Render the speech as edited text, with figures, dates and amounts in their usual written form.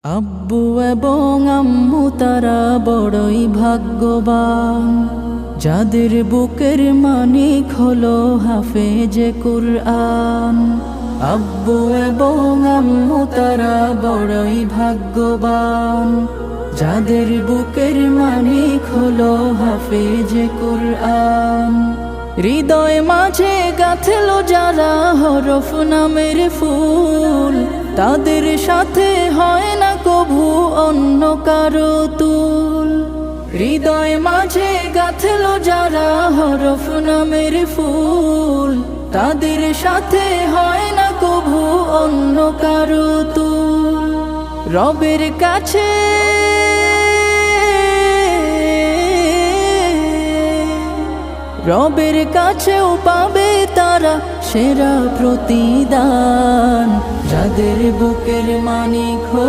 আব্বু এবং আম্মু তারা বড়ই ভাগ্যবান, যাদের বুকের মানিক হলো হাফেজে কুরআন। আব্বু এবং আম্মু তারা বড়ই ভাগ্যবান, যাদের বুকের মানিক হলো হাফেজে কুরআন। হৃদয় মাঝে গাঁথলো যারা হরফ নামের ফুল, তাদের সাথে হয় না কভু অন্য কারো তুল। হৃদয় মাঝে গাঁথলো যারা হরফ নামের ফুল, তাদের সাথে হয় না কভু অন্য কারো তুল। রবের কাছে রবের কাছেও পাবে তারা সেরা প্রতিদান, যাদের বুকের মানিক